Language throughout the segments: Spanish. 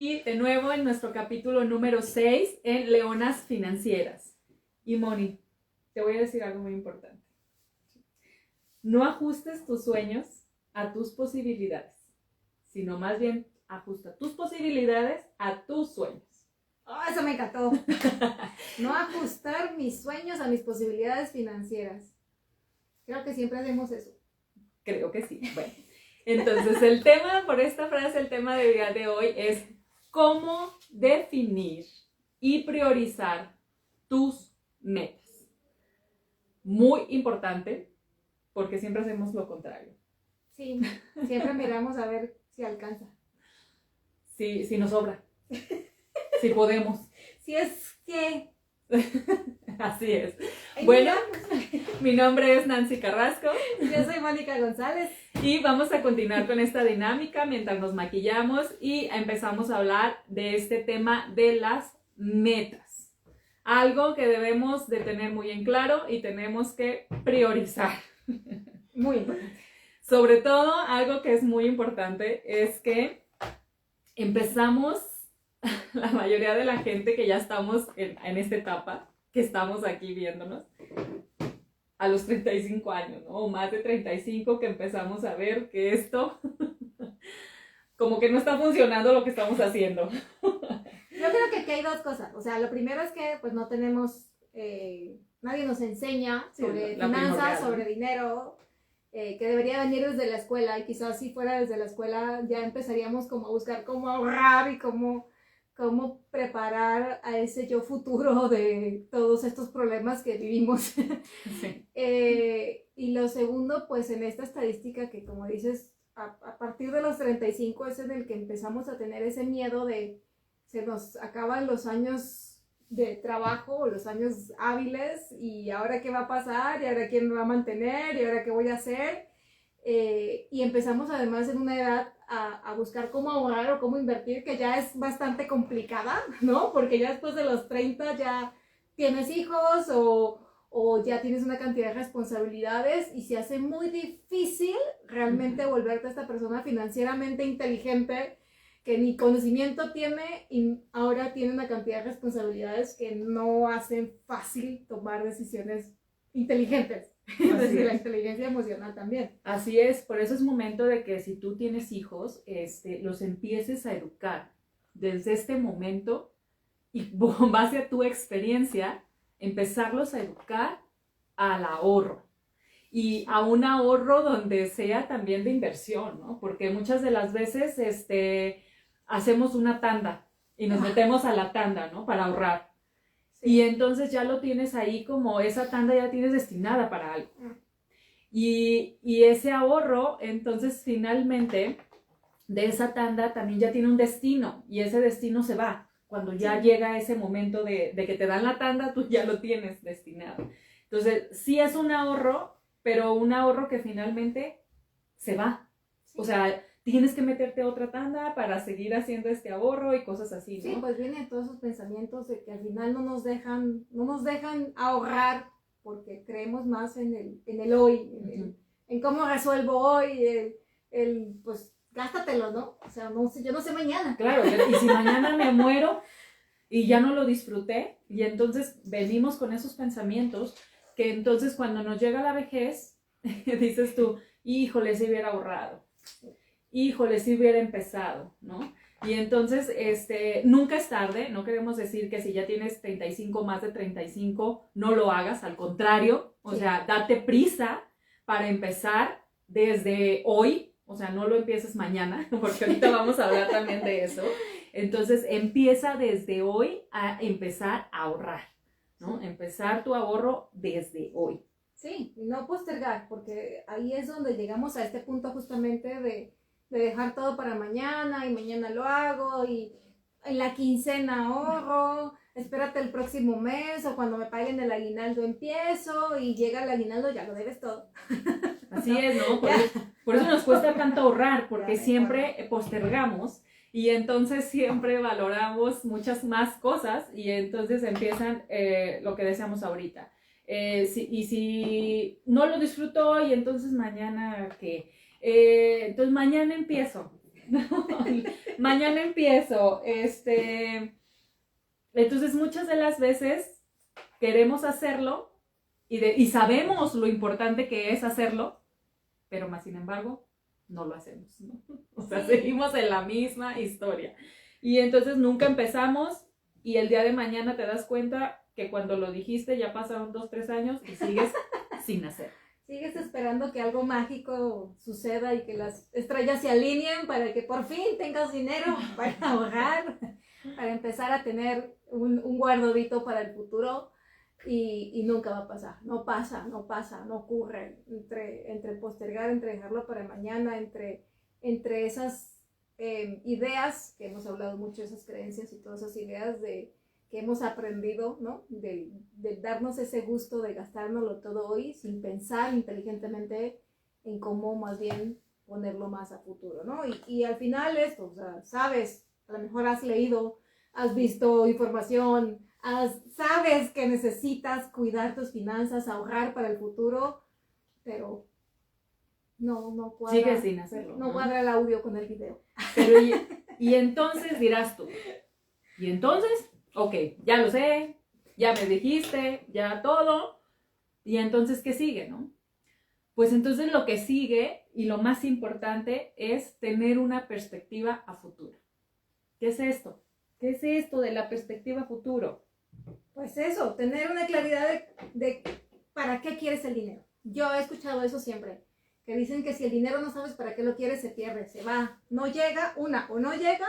Y de nuevo en nuestro capítulo número 6 en Leonas Financieras. Y Moni, te voy a decir algo muy importante. No ajustes tus sueños a tus posibilidades, sino más bien ajusta tus posibilidades a tus sueños. Oh, eso me encantó. No ajustar mis sueños a mis posibilidades financieras. Creo que siempre hacemos eso. Creo que sí. Bueno, entonces el tema por esta frase, el tema del día de hoy es cómo definir y priorizar tus metas. Muy importante, porque siempre hacemos lo contrario. Sí, siempre miramos a ver si alcanza. Si nos sobra. Si podemos. Si es que... Así es. Ay, Bueno, miramos. mi nombre es Nancy Carrasco. Yo soy Mónica González. Y vamos a continuar con esta dinámica mientras nos maquillamos y empezamos a hablar de este tema de las metas. Algo que debemos de tener muy en claro y tenemos que priorizar. Muy importante. Sobre todo, algo que es muy importante es que empezamos, la mayoría de la gente que ya estamos en esta etapa, que estamos aquí viéndonos, a los 35 años, ¿no? O más de 35, que empezamos a ver que esto como que no está funcionando lo que estamos haciendo. Yo creo que aquí hay dos cosas. O sea, lo primero es que pues no tenemos, nadie nos enseña sobre finanzas, sobre dinero, que debería venir desde la escuela, y quizás si fuera desde la escuela ya empezaríamos como a buscar cómo ahorrar y cómo preparar a ese yo futuro de todos estos problemas que vivimos. Sí. Y lo segundo, pues en esta estadística que como dices, a partir de los 35 es en el que empezamos a tener ese miedo de se nos acaban los años de trabajo, los años hábiles, y ahora qué va a pasar, y ahora quién me va a mantener, y ahora qué voy a hacer. Y empezamos además en una edad a buscar cómo ahorrar o cómo invertir, que ya es bastante complicada, ¿no? Porque ya después de los 30 ya tienes hijos o ya tienes una cantidad de responsabilidades y se hace muy difícil realmente volverte esta persona financieramente inteligente que ni conocimiento tiene y ahora tiene una cantidad de responsabilidades que no hacen fácil tomar decisiones inteligentes. Desde la inteligencia emocional también. Así es, por eso es momento de que si tú tienes hijos, los empieces a educar desde este momento y con base a tu experiencia, empezarlos a educar al ahorro. Y a un ahorro donde sea también de inversión, ¿no? Porque muchas de las veces hacemos una tanda y nos metemos a la tanda, ¿no? Para ahorrar. Sí. Y entonces ya lo tienes ahí como esa tanda ya tienes destinada para algo. Y ese ahorro, entonces finalmente, de esa tanda también ya tiene un destino y ese destino se va. Cuando ya llega ese momento de que te dan la tanda, tú ya lo tienes destinado. Entonces, sí es un ahorro, pero un ahorro que finalmente se va. Sí. O sea, tienes que meterte a otra tanda para seguir haciendo este ahorro y cosas así, ¿no? Sí, pues vienen todos esos pensamientos de que al final no nos dejan ahorrar porque creemos más en el hoy, en cómo resuelvo hoy, pues gástatelo, ¿no? O sea, yo no sé mañana. Claro, y si mañana me muero y ya no lo disfruté, y entonces venimos con esos pensamientos que entonces cuando nos llega la vejez, dices tú, híjole, si hubiera ahorrado, híjole, si hubiera empezado, ¿no? Y entonces, nunca es tarde, no queremos decir que si ya tienes 35, más de 35, no lo hagas, al contrario, o sea, date prisa para empezar desde hoy, o sea, no lo empieces mañana, porque ahorita vamos a hablar también de eso. Entonces, empieza desde hoy a empezar a ahorrar, ¿no? Empezar tu ahorro desde hoy. Sí, y no postergar, porque ahí es donde llegamos a este punto justamente de dejar todo para mañana y mañana lo hago y en la quincena ahorro, espérate el próximo mes o cuando me paguen el aguinaldo empiezo y llega el aguinaldo ya lo debes todo. Así es, ¿no? Por eso nos cuesta tanto ahorrar, porque siempre postergamos y entonces siempre valoramos muchas más cosas y entonces empiezan lo que decíamos ahorita. Si no lo disfruto hoy, entonces mañana, ¿qué? Entonces mañana empiezo. Mañana empiezo. Entonces muchas de las veces queremos hacerlo y sabemos lo importante que es hacerlo, pero más sin embargo no lo hacemos, ¿no? O sea, seguimos en la misma historia. Y entonces nunca empezamos y el día de mañana te das cuenta que cuando lo dijiste ya pasaron 2, 3 años y sigues sin hacer. Sigues esperando que algo mágico suceda y que las estrellas se alineen para que por fin tengas dinero para ahorrar, para empezar a tener un guardadito para el futuro y nunca va a pasar. No pasa, no ocurre. Entre postergar, entre dejarlo para mañana, entre esas ideas, que hemos hablado mucho de esas creencias y todas esas ideas que hemos aprendido, ¿no? De darnos ese gusto de gastárnoslo todo hoy sin pensar inteligentemente en cómo más bien ponerlo más a futuro, ¿no? Y al final esto, o sea, sabes, a lo mejor has leído, has visto información, sabes que necesitas cuidar tus finanzas, ahorrar para el futuro, pero no cuadra. Sigue sin hacerlo. No cuadra el audio con el video. Pero y entonces dirás tú, ¿y entonces? Ok, ya lo sé, ya me dijiste, ya todo, y entonces, ¿qué sigue, no? Pues entonces lo que sigue y lo más importante es tener una perspectiva a futuro. ¿Qué es esto? ¿Qué es esto de la perspectiva a futuro? Pues eso, tener una claridad de para qué quieres el dinero. Yo he escuchado eso siempre, que dicen que si el dinero no sabes para qué lo quieres, se pierde, se va, no llega, o no llega,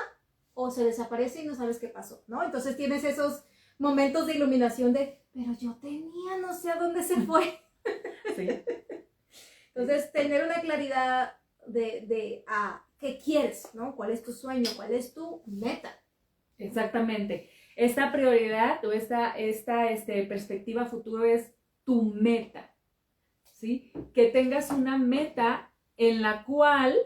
o se desaparece y no sabes qué pasó, ¿no? Entonces tienes esos momentos de iluminación de, pero yo tenía, no sé a dónde se fue. Sí. Entonces, tener una claridad de qué quieres, ¿no? ¿Cuál es tu sueño? ¿Cuál es tu meta? Exactamente. Esta prioridad o esta perspectiva futuro es tu meta, ¿sí? Que tengas una meta en la cual,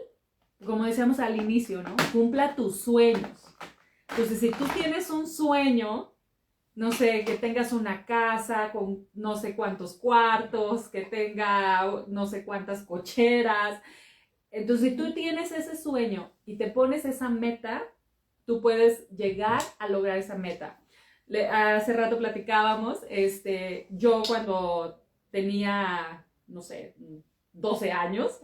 como decíamos al inicio, ¿no? Cumpla tus sueños. Entonces, si tú tienes un sueño, no sé, que tengas una casa con no sé cuántos cuartos, que tenga no sé cuántas cocheras. Entonces, si tú tienes ese sueño y te pones esa meta, tú puedes llegar a lograr esa meta. Hace rato platicábamos, yo cuando tenía, no sé, 12 años,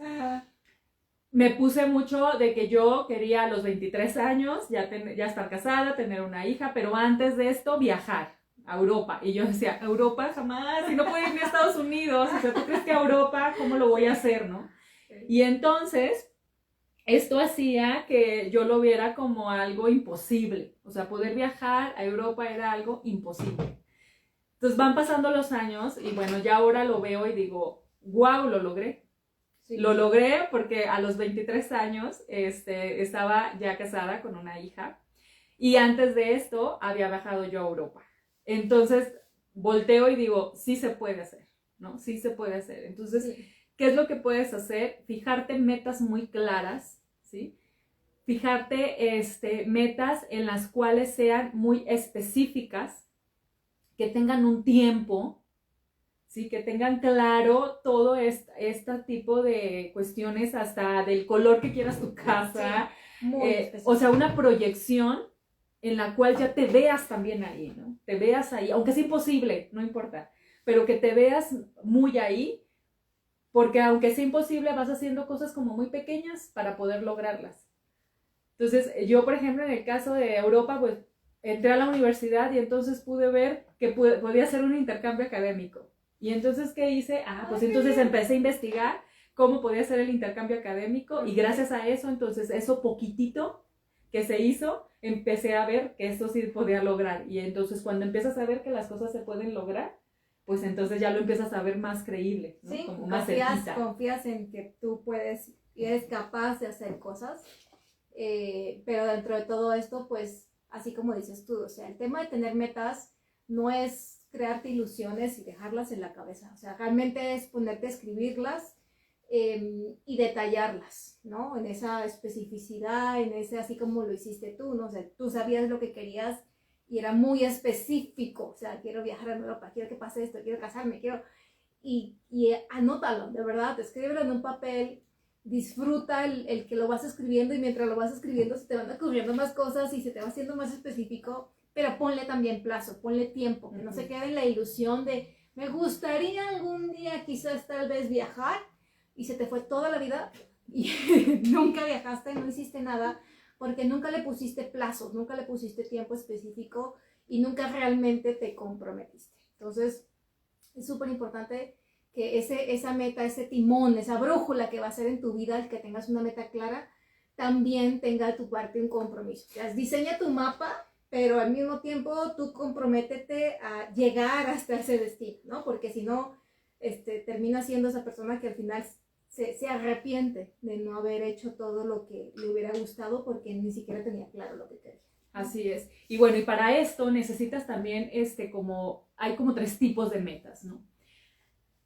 me puse mucho de que yo quería a los 23 años ya estar casada, tener una hija, pero antes de esto viajar a Europa. Y yo decía, Europa jamás, si no puedo ir ni a Estados Unidos, o sea, ¿tú crees que a Europa cómo lo voy a hacer, no? Y entonces, esto hacía que yo lo viera como algo imposible, o sea, poder viajar a Europa era algo imposible. Entonces van pasando los años y bueno, ya ahora lo veo y digo, wow, lo logré. Sí. Lo logré porque a los 23 años estaba ya casada con una hija y antes de esto había viajado yo a Europa. Entonces volteo y digo, sí se puede hacer, ¿no? Sí se puede hacer. Entonces, sí. ¿Qué es lo que puedes hacer? Fijarte metas muy claras, ¿sí? Fijarte metas en las cuales sean muy específicas, que tengan un tiempo, ¿sí? Que tengan claro todo este tipo de cuestiones, hasta del color que quieras tu casa, sí, o sea, una proyección en la cual ya te veas también ahí, ¿no? Te veas ahí, aunque es imposible, no importa, pero que te veas muy ahí, porque aunque sea imposible, vas haciendo cosas como muy pequeñas para poder lograrlas. Entonces, yo, por ejemplo, en el caso de Europa, pues, entré a la universidad y entonces pude ver que podía hacer un intercambio académico. Y entonces, ¿qué hice? Pues entonces empecé a investigar cómo podía hacer el intercambio académico y gracias a eso, entonces, eso poquitito que se hizo, empecé a ver que esto sí podía lograr. Y entonces, cuando empiezas a ver que las cosas se pueden lograr, pues entonces ya lo empiezas a ver más creíble, ¿no? Sí, como más cerquita. Confías en que tú puedes y eres capaz de hacer cosas, pero dentro de todo esto, pues, así como dices tú, o sea, el tema de tener metas no es crearte ilusiones y dejarlas en la cabeza, o sea, realmente es ponerte a escribirlas y detallarlas, ¿no? En esa especificidad, en ese, así como lo hiciste tú, ¿no? O sea, tú sabías lo que querías y era muy específico, o sea, quiero viajar a Europa, quiero que pase esto, quiero casarme, quiero... Y anótalo, de verdad, escríbelo en un papel, disfruta el que lo vas escribiendo y mientras lo vas escribiendo se te van ocurriendo más cosas y se te va haciendo más específico, pero ponle también plazo, ponle tiempo, que no se quede en la ilusión de me gustaría algún día quizás tal vez viajar y se te fue toda la vida y nunca viajaste, no hiciste nada porque nunca le pusiste plazos, nunca le pusiste tiempo específico y nunca realmente te comprometiste. Entonces es súper importante que esa meta, ese timón, esa brújula que va a ser en tu vida, el que tengas una meta clara, también tenga de tu parte un compromiso. Ya, diseña tu mapa, pero al mismo tiempo tú comprométete a llegar hasta ese destino, ¿no? Porque si no, termina siendo esa persona que al final se arrepiente de no haber hecho todo lo que le hubiera gustado porque ni siquiera tenía claro lo que quería. Así es. Y bueno, y para esto necesitas también, hay como 3 tipos de metas, ¿no?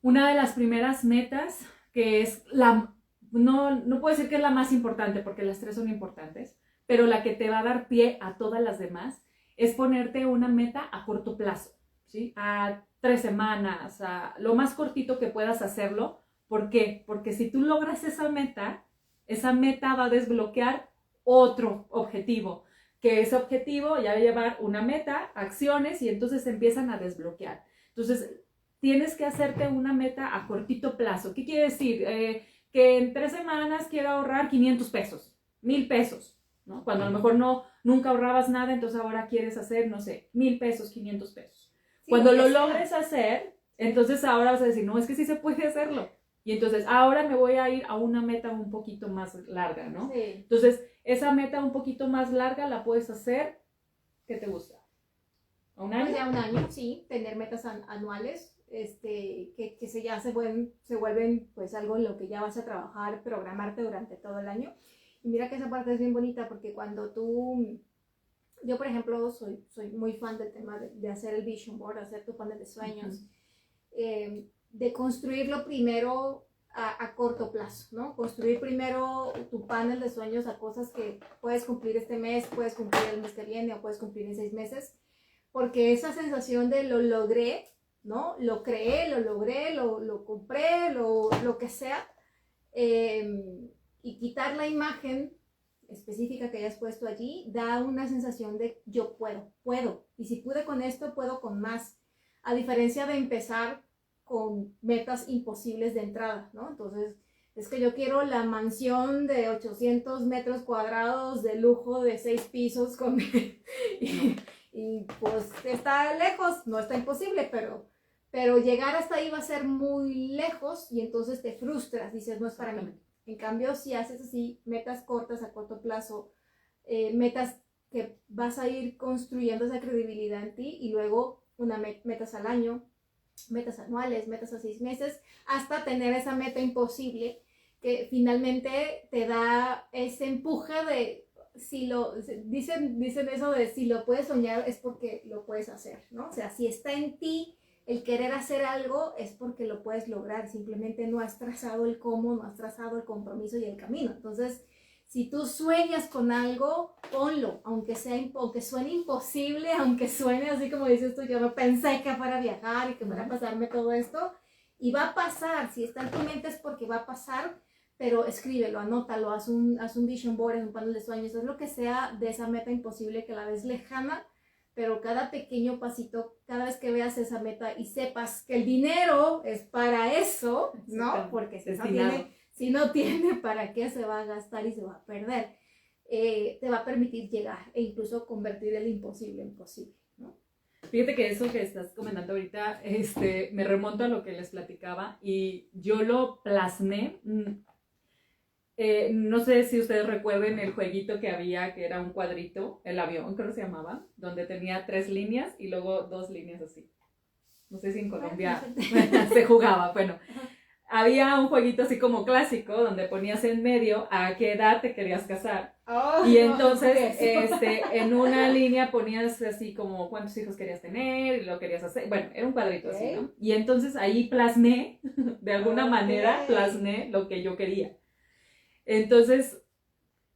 Una de las primeras metas, que es no puedo decir que es la más importante porque las 3 son importantes, pero la que te va a dar pie a todas las demás, es ponerte una meta a corto plazo, ¿sí? A 3 semanas, a lo más cortito que puedas hacerlo. ¿Por qué? Porque si tú logras esa meta va a desbloquear otro objetivo, que ese objetivo ya va a llevar una meta, acciones, y entonces se empiezan a desbloquear. Entonces, tienes que hacerte una meta a cortito plazo. ¿Qué quiere decir? Que en 3 semanas quiero ahorrar 500 pesos, 1000 pesos, ¿no? Cuando a lo mejor nunca ahorrabas nada, entonces ahora quieres hacer, no sé, 1000 pesos, 500 pesos. Sí, cuando lo logres hacer, entonces ahora vas a decir, no, es que sí se puede hacerlo. Y entonces ahora me voy a ir a una meta un poquito más larga, ¿no? Sí. Entonces, esa meta un poquito más larga la puedes hacer, ¿qué te gusta? ¿A un año? Pues ya un año, sí, tener metas anuales. Que se vuelven pues algo en lo que ya vas a trabajar, programarte durante todo el año. Y mira que esa parte es bien bonita porque cuando yo por ejemplo soy muy fan del tema de hacer el vision board, hacer tu panel de sueños, de construirlo primero a corto plazo, ¿no? Construir primero tu panel de sueños a cosas que puedes cumplir este mes, puedes cumplir el mes que viene o puedes cumplir en 6 meses, porque esa sensación de lo logré, ¿no? Lo creé, lo logré, lo compré, lo que sea, y quitar la imagen específica que hayas puesto allí, da una sensación de yo puedo, y si pude con esto, puedo con más, a diferencia de empezar con metas imposibles de entrada, ¿no? Entonces, es que yo quiero la mansión de 800 metros cuadrados de lujo de 6 pisos con... y pues está lejos, no está imposible, pero llegar hasta ahí va a ser muy lejos y entonces te frustras, dices, no es para mí. En cambio, si haces así metas cortas a corto plazo, metas que vas a ir construyendo esa credibilidad en ti y luego metas al año, metas anuales, metas a 6 meses, hasta tener esa meta imposible que finalmente te da ese empuje de, dicen eso de si lo puedes soñar es porque lo puedes hacer, ¿no? O sea, si está en ti el querer hacer algo es porque lo puedes lograr, simplemente no has trazado el cómo, no has trazado el compromiso y el camino. Entonces, si tú sueñas con algo, ponlo, aunque suene imposible, aunque suene así como dices tú, yo no pensé que fuera a viajar y que fuera a pasarme todo esto, y va a pasar, si está en tu mente es porque va a pasar, pero escríbelo, anótalo, haz un vision board, un panel de sueños, haz lo que sea de esa meta imposible que a la vez lejana, pero cada pequeño pasito, cada vez que veas esa meta y sepas que el dinero es para eso, ¿no? Porque si no tiene, ¿para qué se va a gastar y se va a perder? Te va a permitir llegar e incluso convertir el imposible en posible, ¿no? Fíjate que eso que estás comentando ahorita, me remonto a lo que les platicaba y yo lo plasmé. No sé si ustedes recuerden el jueguito que había, que era un cuadrito, el avión creo que se llamaba, donde tenía 3 líneas y luego 2 líneas así. No sé si en Colombia se jugaba. Bueno, había un jueguito así como clásico, donde ponías en medio a qué edad te querías casar. Y entonces, en una línea ponías así como cuántos hijos querías tener y lo querías hacer. Bueno, era un cuadrito así, ¿no? Y entonces ahí plasmé, de alguna manera, plasmé lo que yo quería. Entonces,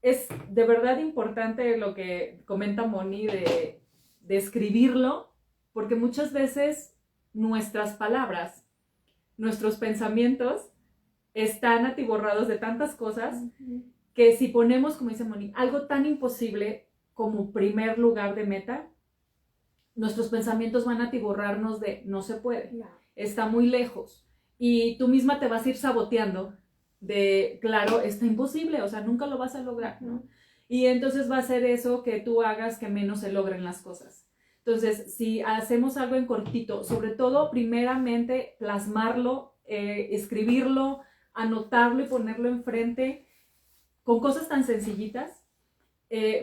es de verdad importante lo que comenta Moni de escribirlo, porque muchas veces nuestras palabras, nuestros pensamientos están atiborrados de tantas cosas que si ponemos, como dice Moni, algo tan imposible como primer lugar de meta, nuestros pensamientos van a atiborrarnos de no se puede, está muy lejos. Y tú misma te vas a ir saboteando de, claro, está imposible, o sea, nunca lo vas a lograr, ¿no? Y entonces va a ser eso que tú hagas que menos se logren las cosas. Entonces, si hacemos algo en cortito, sobre todo, primeramente, plasmarlo, escribirlo, anotarlo y ponerlo enfrente, con cosas tan sencillitas,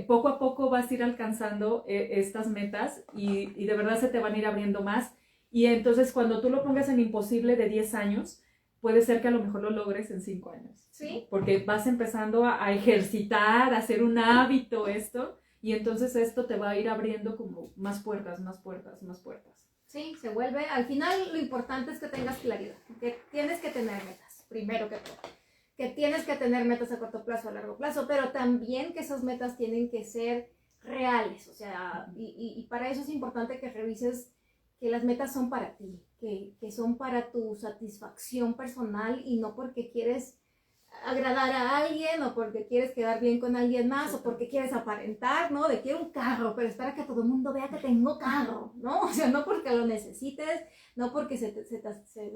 poco a poco vas a ir alcanzando estas metas y de verdad se te van a ir abriendo más. Y entonces, cuando tú lo pongas en imposible de 10 años, puede ser que a lo mejor lo logres en 5 años. Sí. Porque vas empezando a ejercitar, a hacer un hábito esto, y entonces esto te va a ir abriendo como más puertas, más puertas, más puertas. Sí, se vuelve, al final lo importante es que tengas claridad, que tienes que tener metas, primero que todo. Que tienes que tener metas a corto plazo, a largo plazo, pero también que esas metas tienen que ser reales, o sea, y para eso es importante que revises que las metas son para ti, que son para tu satisfacción personal y no porque quieres agradar a alguien o porque quieres quedar bien con alguien más o porque quieres aparentar, ¿no? De quiero un carro, pero espera que todo el mundo vea que tengo carro, ¿no? O sea, no porque lo necesites, no porque se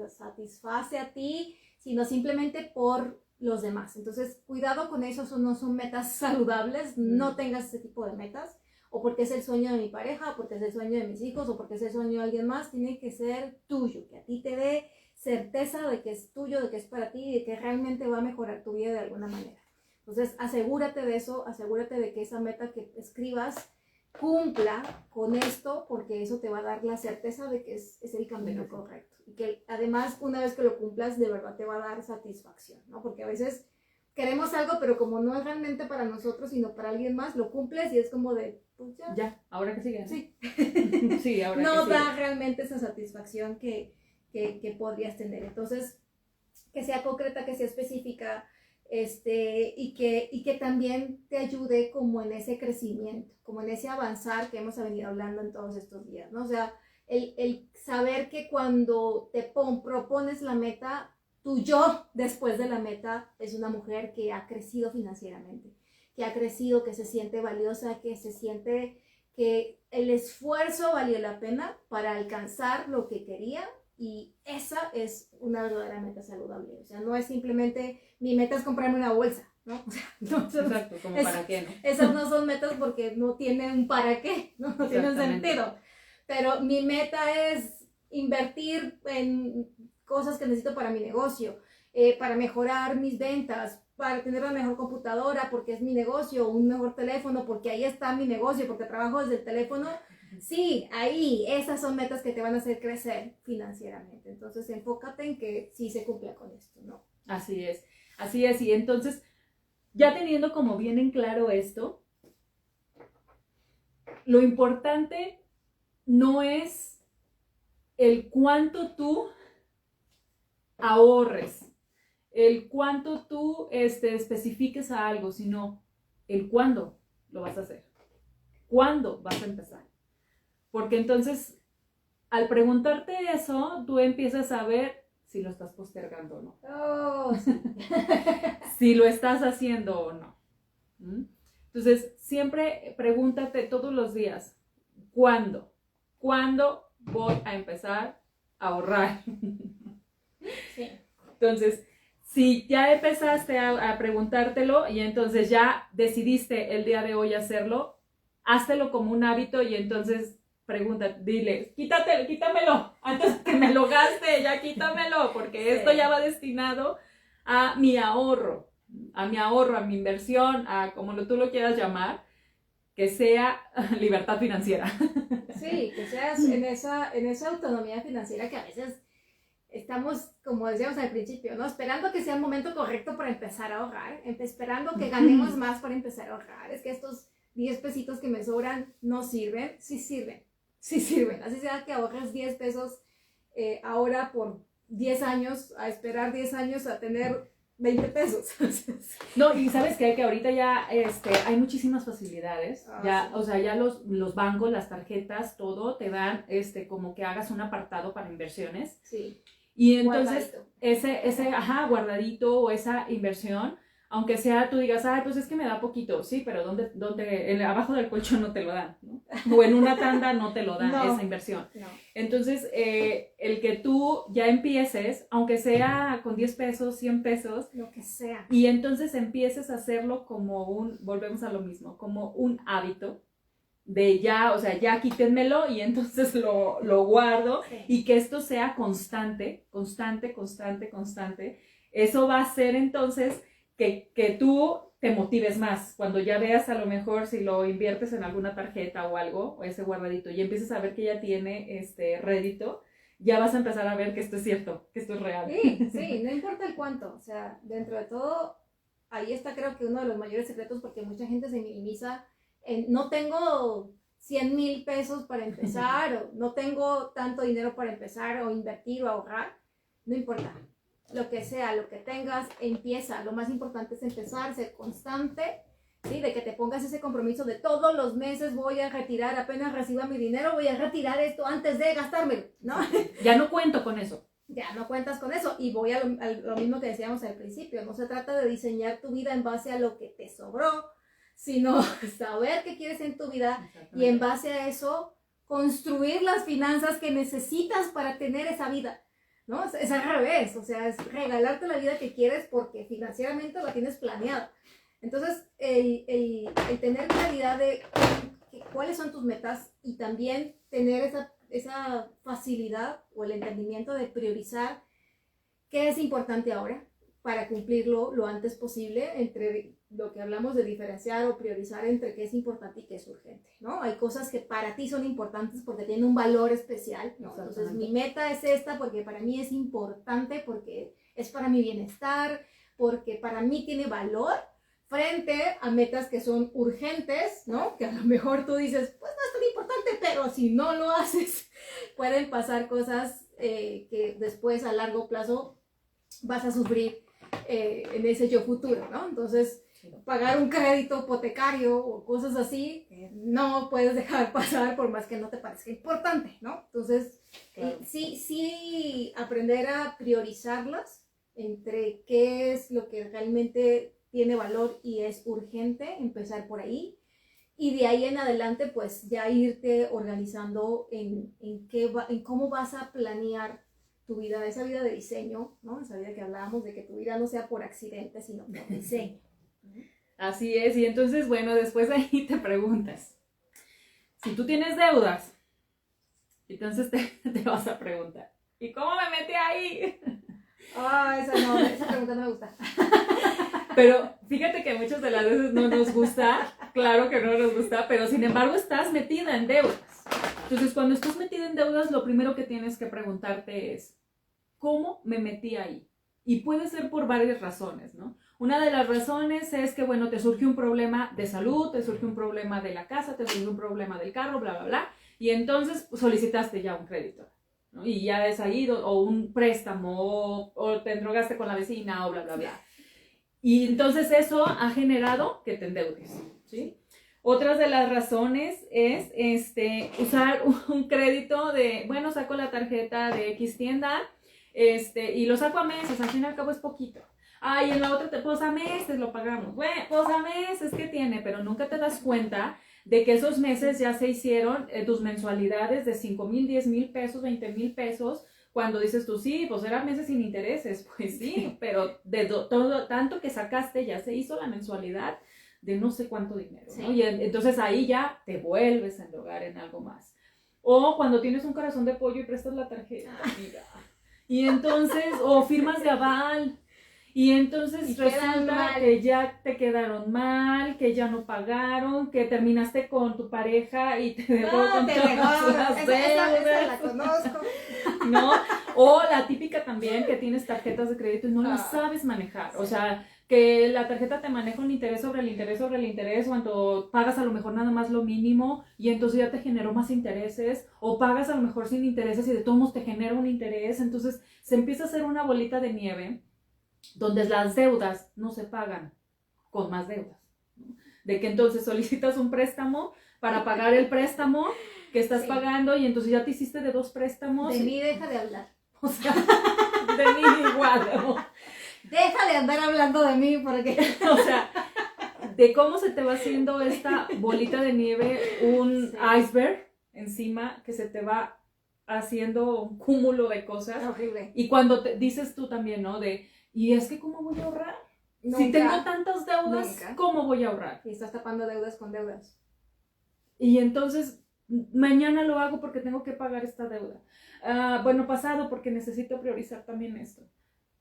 satisface a ti, sino simplemente por los demás. Entonces, cuidado con eso, no son metas saludables, no tengas ese tipo de metas, o porque es el sueño de mi pareja, o porque es el sueño de mis hijos, o porque es el sueño de alguien más, tiene que ser tuyo, que a ti te dé certeza de que es tuyo, de que es para ti, y de que realmente va a mejorar tu vida de alguna manera. Entonces, asegúrate de eso, asegúrate de que esa meta que escribas cumpla con esto, porque eso te va a dar la certeza de que es el camino correcto. Y que además, una vez que lo cumplas, de verdad te va a dar satisfacción, ¿no? Porque a veces queremos algo, pero como no es realmente para nosotros, sino para alguien más, lo cumples y es como de, pues ya. Ya, ahora que sigue, ¿no? Sí. Sí, ahora no que da sigue. realmente esa satisfacción que podrías tener. Entonces, que sea concreta, que sea específica, y que también te ayude como en ese crecimiento, como en ese avanzar que hemos venido hablando en todos estos días, ¿no? O sea, el saber que cuando te propones la meta, tu yo después de la meta es una mujer que ha crecido financieramente, que ha crecido, que se siente valiosa, que se siente que el esfuerzo valió la pena para alcanzar lo que quería. Y esa es una verdadera meta saludable. O sea, no es simplemente mi meta es comprarme una bolsa, ¿no? O sea, no, Exacto, como para qué, ¿no? Esas no son metas porque no tienen un para qué, no tienen sentido. Pero mi meta es invertir en cosas que necesito para mi negocio, para mejorar mis ventas, para tener una mejor computadora porque es mi negocio, un mejor teléfono porque ahí está mi negocio, porque trabajo desde el teléfono. Sí, ahí, esas son metas que te van a hacer crecer financieramente. Entonces, enfócate en que sí se cumpla con esto, ¿no? Así es. Y entonces, ya teniendo como bien en claro esto, lo importante no es el cuánto tú ahorres, el cuánto tú especifiques a algo, sino el cuándo lo vas a hacer, cuándo vas a empezar. Porque entonces, al preguntarte eso, tú empiezas a ver si lo estás postergando o no. Oh, sí. Si lo estás haciendo o no. Entonces, siempre pregúntate todos los días, ¿cuándo? ¿Cuándo voy a empezar a ahorrar? Sí. Entonces, si ya empezaste a preguntártelo y entonces ya decidiste el día de hoy hacerlo, háztelo como un hábito y entonces dile, quítamelo, antes de que me lo gaste, ya quítamelo, porque esto ya va destinado a mi ahorro, a mi inversión, a como tú lo quieras llamar, que sea libertad financiera. Sí, que seas en esa autonomía financiera que a veces estamos, como decíamos al principio, ¿no? Esperando que sea el momento correcto para empezar a ahorrar, esperando que ganemos más para empezar a ahorrar. Es que estos 10 pesitos que me sobran no sirven, sí sirven. Así sea que ahorres 10 pesos ahora por 10 años, a esperar 10 años a tener 20 pesos. No, y sabes qué? Que ahorita ya hay muchísimas facilidades. Ya, sí. O sea, ya los bancos, las tarjetas, todo te dan como que hagas un apartado para inversiones. Sí. Y entonces ese guardadito o esa inversión, aunque sea tú digas, ay, pues es que me da poquito, sí, pero ¿dónde abajo del colchón no te lo dan, ¿no? O en una tanda no te lo dan esa inversión. No. Entonces, el que tú ya empieces, aunque sea con 10 pesos, 100 pesos, lo que sea, y entonces empieces a hacerlo como volvemos a lo mismo, como un hábito, de ya, o sea, ya quítenmelo y entonces lo guardo, sí. Y que esto sea constante, eso va a hacer entonces que tú te motives más, cuando ya veas a lo mejor si lo inviertes en alguna tarjeta o algo, o ese guardadito, y empieces a ver que ya tiene rédito, ya vas a empezar a ver que esto es cierto, que esto es real. Sí, no importa el cuánto, o sea, dentro de todo, ahí está creo que uno de los mayores secretos, porque mucha gente se minimiza en, no tengo 100,000 pesos para empezar, o no tengo tanto dinero para empezar, o invertir, o ahorrar, no importa. Lo que sea, lo que tengas, empieza. Lo más importante es empezar, ser constante, ¿sí? De que te pongas ese compromiso de todos los meses voy a retirar, apenas reciba mi dinero, voy a retirar esto antes de gastármelo, ¿no? Ya no cuento con eso. Ya no cuentas con eso. Y voy a lo mismo que decíamos al principio. No se trata de diseñar tu vida en base a lo que te sobró, sino saber qué quieres en tu vida y en base a eso construir las finanzas que necesitas para tener esa vida. ¿No? Es al revés, o sea, es regalarte la vida que quieres porque financieramente la tienes planeada. Entonces, el tener claridad de cuáles son tus metas y también tener esa facilidad o el entendimiento de priorizar qué es importante ahora para cumplirlo lo antes posible, entre lo que hablamos de diferenciar o priorizar entre qué es importante y qué es urgente, ¿no? Hay cosas que para ti son importantes porque tienen un valor especial, ¿no? Entonces mi meta es esta porque para mí es importante, porque es para mi bienestar, porque para mí tiene valor, frente a metas que son urgentes, ¿no? Que a lo mejor tú dices, pues no es tan importante, pero si no lo haces, pueden pasar cosas que después a largo plazo vas a sufrir en ese yo futuro, ¿no? Entonces, pagar un crédito hipotecario o cosas así, no puedes dejar pasar por más que no te parezca importante, ¿no? Entonces, claro. Sí aprender a priorizarlas entre qué es lo que realmente tiene valor y es urgente, empezar por ahí, y de ahí en adelante, pues ya irte organizando en cómo vas a planear tu vida, esa vida de diseño, ¿no? Esa vida que hablábamos de que tu vida no sea por accidente, sino por diseño. Así es, y entonces, bueno, después ahí te preguntas, si tú tienes deudas, entonces te vas a preguntar, ¿y cómo me metí ahí? Esa pregunta no me gusta. Pero fíjate que muchas de las veces no nos gusta, claro que no nos gusta, pero sin embargo estás metida en deudas. Entonces, cuando estás metida en deudas, lo primero que tienes que preguntarte es, ¿cómo me metí ahí? Y puede ser por varias razones, ¿no? Una de las razones es que, bueno, te surge un problema de salud, te surge un problema de la casa, te surge un problema del carro, bla, bla, bla, y entonces solicitaste ya un crédito, ¿no? Y ya es ahí, o un préstamo, o te endrogaste con la vecina, o bla, bla, bla. Y entonces eso ha generado que te endeudes, ¿sí? Otras de las razones es usar un crédito de, bueno, saco la tarjeta de X tienda y lo saco a meses, al fin y al cabo es poquito. Y en la otra pues a meses lo pagamos. Bueno, pues a meses, ¿qué tiene? Pero nunca te das cuenta de que esos meses ya se hicieron tus mensualidades de 5,000, 10,000 pesos, 20,000 pesos. Cuando dices tú, sí, pues eran meses sin intereses, pues sí, pero de todo tanto que sacaste ya se hizo la mensualidad de no sé cuánto dinero, ¿no? Sí. Y entonces ahí ya te vuelves a endrogar en algo más. O cuando tienes un corazón de pollo y prestas la tarjeta, mira. Y entonces, o firmas de aval, y entonces resulta que ya te quedaron mal, que ya no pagaron, que terminaste con tu pareja y te dejó con todas las deudas. Esa la conozco. ¿No? O la típica también que tienes tarjetas de crédito y no las sabes manejar. O sea, que la tarjeta te maneja un interés sobre el interés sobre el interés, cuando pagas a lo mejor nada más lo mínimo y entonces ya te generó más intereses, o pagas a lo mejor sin intereses y de todos modos te genera un interés. Entonces se empieza a hacer una bolita de nieve donde las deudas no se pagan con más deudas, ¿no? De que entonces solicitas un préstamo para pagar el préstamo que estás pagando y entonces ya te hiciste de 2 préstamos. De mí deja de hablar. O sea, de mí igual, ¿no? Deja de andar hablando de mí porque... O sea, de cómo se te va haciendo esta bolita de nieve, un iceberg encima que se te va haciendo un cúmulo de cosas. Horrible. Y cuando dices tú también, ¿no? Y es que ¿cómo voy a ahorrar? Nunca, si tengo tantas deudas, nunca. ¿Cómo voy a ahorrar? Y estás tapando deudas con deudas. Y entonces, mañana lo hago porque tengo que pagar esta deuda. Bueno, pasado porque necesito priorizar también esto.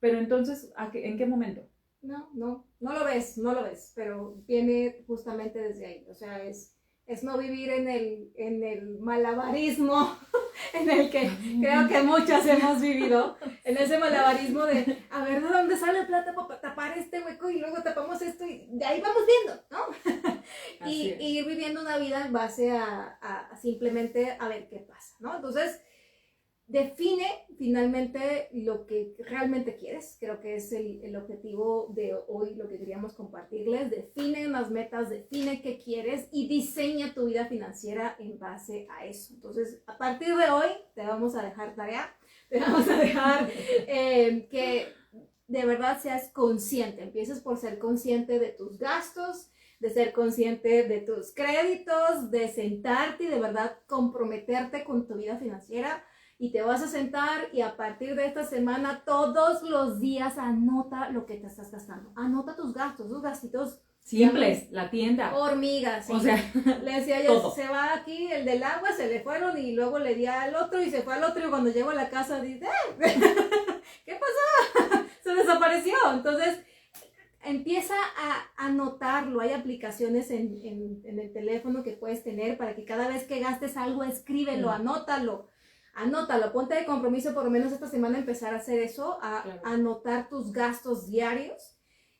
Pero entonces, ¿en qué momento? No lo ves, pero viene justamente desde ahí. O sea, es no vivir en el malabarismo en el que creo que muchas hemos vivido, en ese malabarismo de a ver de dónde sale plata para tapar este hueco y luego tapamos esto y de ahí vamos viendo, ¿no? y ir viviendo una vida en base a simplemente a ver qué pasa, ¿no? Entonces, define finalmente lo que realmente quieres. Creo que es el objetivo de hoy, lo que queríamos compartirles. Define unas metas, define qué quieres y diseña tu vida financiera en base a eso. Entonces, a partir de hoy, te vamos a dejar tarea, te vamos a dejar que de verdad seas consciente. Empieces por ser consciente de tus gastos, de ser consciente de tus créditos, de sentarte y de verdad comprometerte con tu vida financiera. Y te vas a sentar y a partir de esta semana todos los días anota lo que te estás gastando. Anota tus gastos, tus gastitos simples, la tienda. Hormigas. ¿Sí? O sea, le decía yo, se va aquí el del agua, se le fueron y luego le di al otro y se fue al otro y cuando llego a la casa dice, ¿qué pasó? Se desapareció. Entonces, empieza a anotarlo. Hay aplicaciones en el teléfono que puedes tener para que cada vez que gastes algo, escríbelo, anótalo, ponte de compromiso por lo menos esta semana empezar a hacer eso, anotar tus gastos diarios,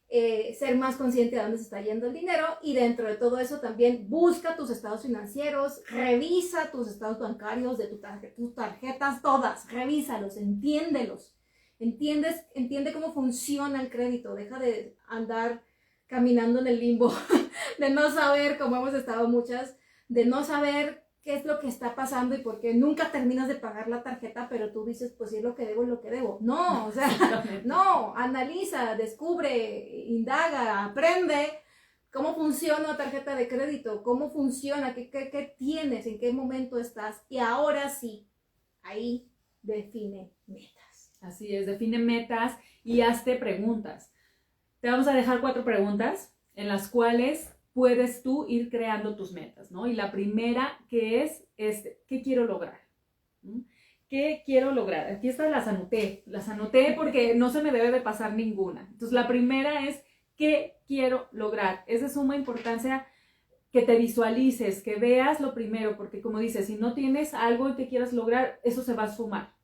ser más consciente de dónde se está yendo el dinero y dentro de todo eso también busca tus estados financieros, revisa tus estados bancarios de tus tarjetas, todas, revísalos, entiéndelos, entiende cómo funciona el crédito, deja de andar caminando en el limbo, de no saber, como hemos estado muchas, de no saber qué es lo que está pasando y por qué nunca terminas de pagar la tarjeta, pero tú dices, pues sí es lo que debo, es lo que debo. No, o sea, no, analiza, descubre, indaga, aprende cómo funciona una tarjeta de crédito, cómo funciona, qué tienes, en qué momento estás. Y ahora sí, ahí define metas. Así es, define metas y hazte preguntas. Te vamos a dejar 4 preguntas en las cuales puedes tú ir creando tus metas, ¿no? Y la primera que es, ¿qué quiero lograr? ¿Qué quiero lograr? Aquí estas las anoté porque no se me debe de pasar ninguna. Entonces, la primera es, ¿qué quiero lograr? Es de suma importancia que te visualices, que veas lo primero, porque como dices, si no tienes algo que quieras lograr, eso se va a sumar.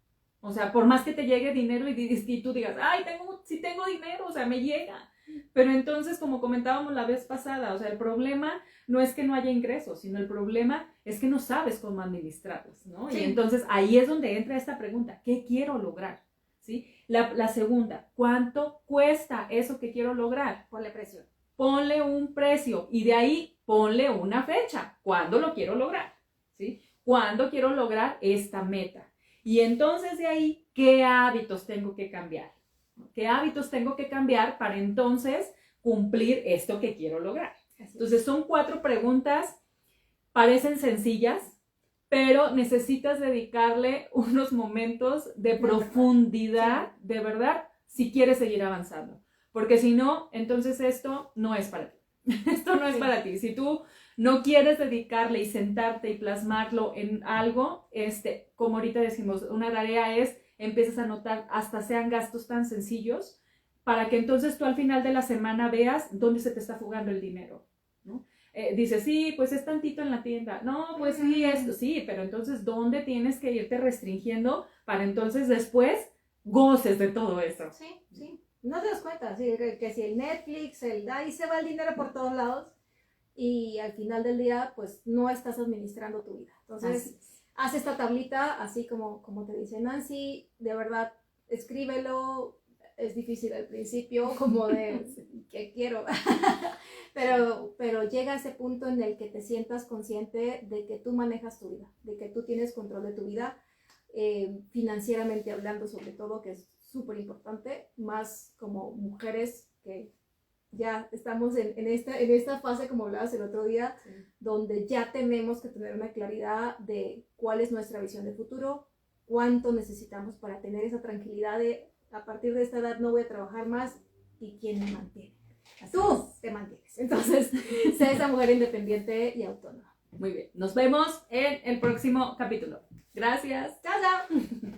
O sea, por más que te llegue dinero y tú digas, ay, sí tengo dinero, o sea, me llega. Pero entonces, como comentábamos la vez pasada, o sea, el problema no es que no haya ingresos, sino el problema es que no sabes cómo administrarlos, ¿no? Sí. Y entonces ahí es donde entra esta pregunta, ¿qué quiero lograr? ¿Sí? La segunda, ¿cuánto cuesta eso que quiero lograr? Ponle precio. Ponle un precio y de ahí ponle una fecha, ¿cuándo lo quiero lograr? ¿Sí? ¿Cuándo quiero lograr esta meta? Y entonces de ahí, ¿qué hábitos tengo que cambiar? ¿Qué hábitos tengo que cambiar para entonces cumplir esto que quiero lograr? Entonces son 4 preguntas, parecen sencillas, pero necesitas dedicarle unos momentos de profundidad, de verdad, si quieres seguir avanzando. Porque si no, entonces esto no es para ti. Esto no es para ti. Si tú no quieres dedicarle y sentarte y plasmarlo en algo, como ahorita decimos, una tarea es empiezas a anotar hasta sean gastos tan sencillos para que entonces tú al final de la semana veas dónde se te está fugando el dinero, ¿no? Dices, sí, pues es tantito en la tienda. No, pues sí, esto, sí, pero entonces ¿dónde tienes que irte restringiendo para entonces después goces de todo eso? Sí, sí. No te das cuenta, sí, que si el Netflix, ahí se va el dinero por todos lados y al final del día pues no estás administrando tu vida. Entonces, haz esta tablita, así como te dice Nancy, de verdad, escríbelo, es difícil al principio, como de, ¿qué quiero? pero llega a ese punto en el que te sientas consciente de que tú manejas tu vida, de que tú tienes control de tu vida, financieramente hablando sobre todo, que es súper importante, más como mujeres que ya estamos en esta fase, como hablabas el otro día, Sí. donde ya tenemos que tener una claridad de cuál es nuestra visión de futuro, cuánto necesitamos para tener esa tranquilidad de a partir de esta edad no voy a trabajar más y quién me mantiene. Así Tú es. te mantienes. Entonces, sé esa mujer independiente y autónoma. Muy bien. Nos vemos en el próximo capítulo. Gracias. Chao, chao.